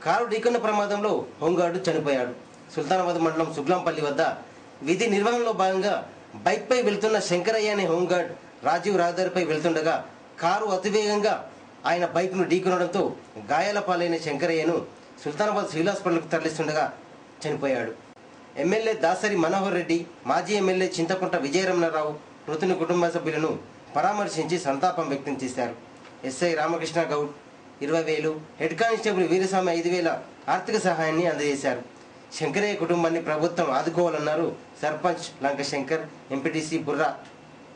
Car ఢీకొన్న ప్రమాదంలో home guard చనిపోయాడు. సుల్తానాబాద్ మండలం సుగ్లాంపల్లి వద్ద విధి నిర్వహణలో భాగంగా బైక్పై వెళ్తున్న శంకరయ్య అనే హోంగార్డ్ రాజీవ్ రహదారిపై వెళ్తుండగా కారు అతివేగంగా ఆయన బైక్ను ఢీకొనడంతో గాయాల పాలైన శంకరయ్యను సుల్తానాబాద్ సివిల్ హాస్పిటల్కు తరలిస్తుండగా చనిపోయాడు. ఎమ్మెల్యే దాసరి మనోహర్ రెడ్డి, మాజీ ఎమ్మెల్యే చింతకుంట విజయరమణారావు మృతుని కుటుంబ సభ్యులను పరామర్శించి సంతాపం వ్యక్తం చేశారు. SI Ramakrishna Goud 20,000, head constable Veeraswamy 5,000 ఆర్థిక సహాయాన్ని అందజేశారు. శంకరయ్య కుటుంబాన్ని ప్రభుత్వం ఆదుకోవాలన్నారు సర్పంచ్ లంక శంకర్, ఎంపీటీసీ బుర్రా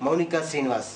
మౌనికా శ్రీనివాస్.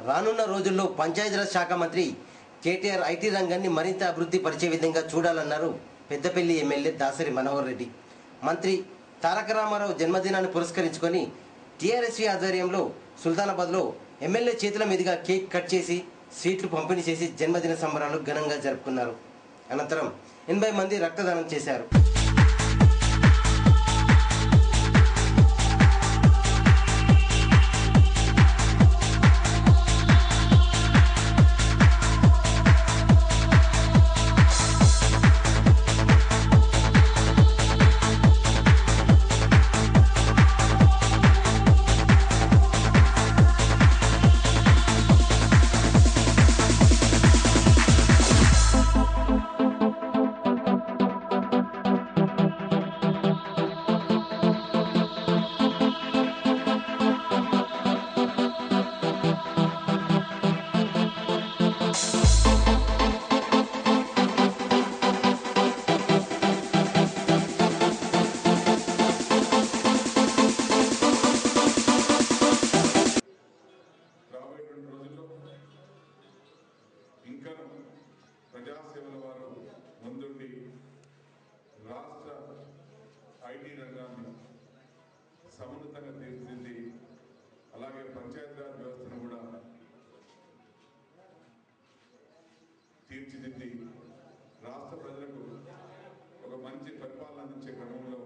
రానున్న రోజుల్లో పంచాయతీరాజ్ శాఖ మంత్రి కేటీఆర్ ఐటీ రంగాన్ని మరింత అభివృద్ధి పరిచే విధంగా చూడాలన్నారు పెద్దపల్లి ఎమ్మెల్యే దాసరి మనోహర్ రెడ్డి. మంత్రి తారక రామారావు జన్మదినాన్ని పురస్కరించుకొని టీఆర్ఎస్వి ఆధ్వర్యంలో సుల్తానాబాద్లో ఎమ్మెల్యే చేతుల మీదుగా కేక్ కట్ చేసి స్వీట్లు పంపిణీ చేసి జన్మదిన సంబరాలు ఘనంగా జరుపుకున్నారు. అనంతరం 80 మంది రక్తదానం చేశారు. ఇంకా ప్రజాసేవల వారు ముందుండి రాష్ట్ర ఐటీ రంగాన్ని సమున్నతంగా తీర్చిదిద్ది అలాగే పంచాయతీరాజ్ వ్యవస్థను కూడా తీర్చిదిద్ది రాష్ట్ర ప్రజలకు ఒక మంచి పరిపాలన అందించే క్రమంలో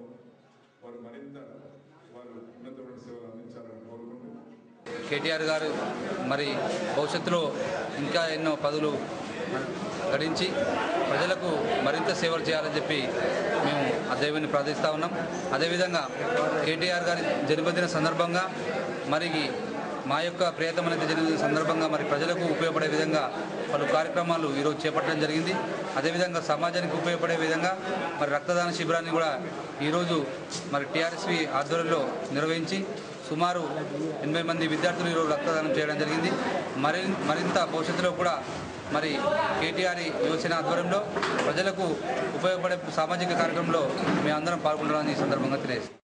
వారు మరింత ఉన్నతమైన సేవలు అందించాలని కోరుకుంటూ కేటీఆర్ గారు మరి భవిష్యత్తులో ఇంకా ఎన్నో పదవులు గడించి ప్రజలకు మరింత సేవలు చేయాలని చెప్పి మేము ఆ దేవుని ప్రార్థిస్తూ ఉన్నాం. అదేవిధంగా కేటీఆర్ గారి జన్మదిన సందర్భంగా మరి మా యొక్క ప్రియతమైన జన్మదిన సందర్భంగా మరి ప్రజలకు ఉపయోగపడే విధంగా పలు కార్యక్రమాలు ఈరోజు చేపట్టడం జరిగింది. అదేవిధంగా సమాజానికి ఉపయోగపడే విధంగా మరి రక్తదాన శిబిరాన్ని కూడా ఈరోజు మరి టీఆర్ఎస్వి ఆధ్వర్యంలో నిర్వహించి సుమారు 80 మంది విద్యార్థులు ఈరోజు రక్తదానం చేయడం జరిగింది. మరింత భవిష్యత్తులో కూడా మరి కేటీఆర్ యువసేన ఆధ్వర్యంలో ప్రజలకు ఉపయోగపడే సామాజిక కార్యక్రమంలో మేమందరం పాల్గొంటామని ఈ సందర్భంగా తెలియజేస్తాం.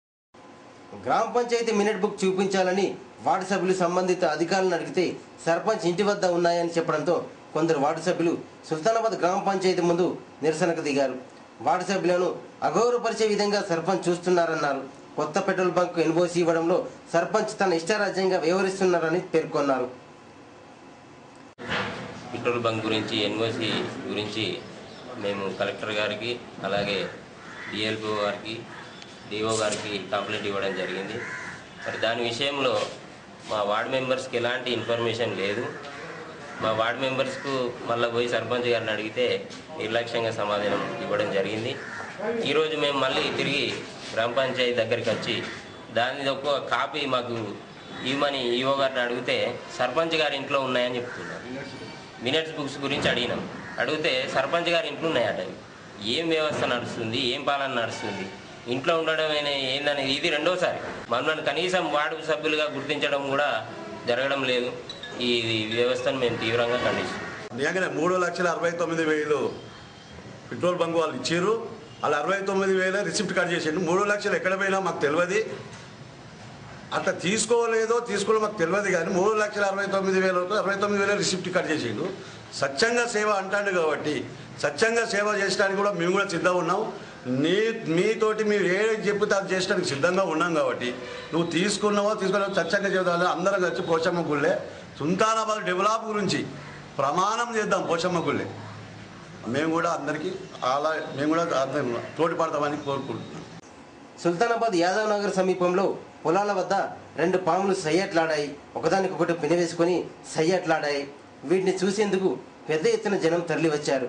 గ్రామ పంచాయతీ మినిట్ బుక్ చూపించాలని వార్డు సభ్యులు సంబంధిత అధికారులను అడిగితే సర్పంచ్ ఇంటి వద్ద ఉన్నాయని చెప్పడంతో కొందరు వార్డు సభ్యులు సుల్తానాబాద్ గ్రామ పంచాయతీ ముందు నిరసనకు దిగారు. వార్డు సభ్యులను అగౌరవపరిచే విధంగా సర్పంచ్ చూస్తున్నారన్నారు. కొత్త పెట్రోల్ బంక్ ఎన్ఓసీ ఇవ్వడంలో సర్పంచ్ తన ఇష్టారాజ్యంగా వ్యవహరిస్తున్నారని పేర్కొన్నారు. పెట్రోల్ బంక్ గురించి ఎన్ఓసీ గురించి మేము కలెక్టర్ గారికి అలాగే డిఎల్ఓ గారికి డిఓ గారికి కంప్లైంట్ ఇవ్వడం జరిగింది. మరి దాని విషయంలో మా వార్డు మెంబర్స్కి ఎలాంటి ఇన్ఫర్మేషన్ లేదు. మా వార్డు మెంబర్స్కు మళ్ళీ పోయి సర్పంచ్ గారిని అడిగితే నిర్లక్ష్యంగా సమాధానం ఇవ్వడం జరిగింది. ఈరోజు మేము మళ్ళీ తిరిగి గ్రామ పంచాయతీ దగ్గరికి వచ్చి దాని ఒక కాపీ మాకు ఇవ్వమని ఈఓ గారిని అడిగితే సర్పంచ్ గారి ఇంట్లో ఉన్నాయని చెప్తున్నారు. మినిట్స్ బుక్స్ గురించి అడిగితే సర్పంచ్ గారి ఇంట్లో ఉన్నాయట. ఏం వ్యవస్థ నడుస్తుంది, ఏం పాలన నడుస్తుంది, ఇంట్లో ఉండడం ఏందనేది ఇది రెండోసారి. మనల్ని కనీసం వార్డు సభ్యులుగా గుర్తించడం కూడా జరగడం లేదు. ఈ వ్యవస్థను మేము తీవ్రంగా ఖండిస్తున్నాం. నిజంగానే 3,69,000 పెట్రోల్ బంక్ వాళ్ళు ఇచ్చారు. అలా 69,000 రిసిప్ట్ కట్ చేసిండు. 3 లక్షలు ఎక్కడ పోయినా మాకు తెలియదు. అట్లా తీసుకోలేదో తీసుకోవడం మాకు తెలియదు కానీ 3,69,000 69,000 రిసిప్ట్ కట్ చేసిండు. స్వచ్ఛంగా సేవ అంటాడు కాబట్టి స్వచ్ఛంగా సేవ చేయడానికి కూడా మేము కూడా సిద్ధంగా ఉన్నాం. మీతోటి మీరు ఏది చెప్తే అది చేయడానికి సిద్ధంగా ఉన్నాం కాబట్టి నువ్వు తీసుకున్నావో స్వచ్ఛంగా చేద్దాం. అందరం కలిసి పోచమ్మ గుళ్ళే సుల్తానాబాద్ డెవలప్ గురించి ప్రమాణం చేద్దాం. పోచమ్మ గుళ్ళే మేము కూడా అందరికీ మేము కూడా తోడ్పడతామని కోరుకుంటున్నాం. సుల్తానాబాద్ యాదవ్ నగర్ సమీపంలో పొలాల వద్ద 2 పాములు సయ్యట్లాడాయి. ఒకదానికొకటి పినవేసుకొని సయ్యట్లాడాయి. వీటిని చూసేందుకు పెద్ద ఎత్తున జనం తరలి వచ్చారు.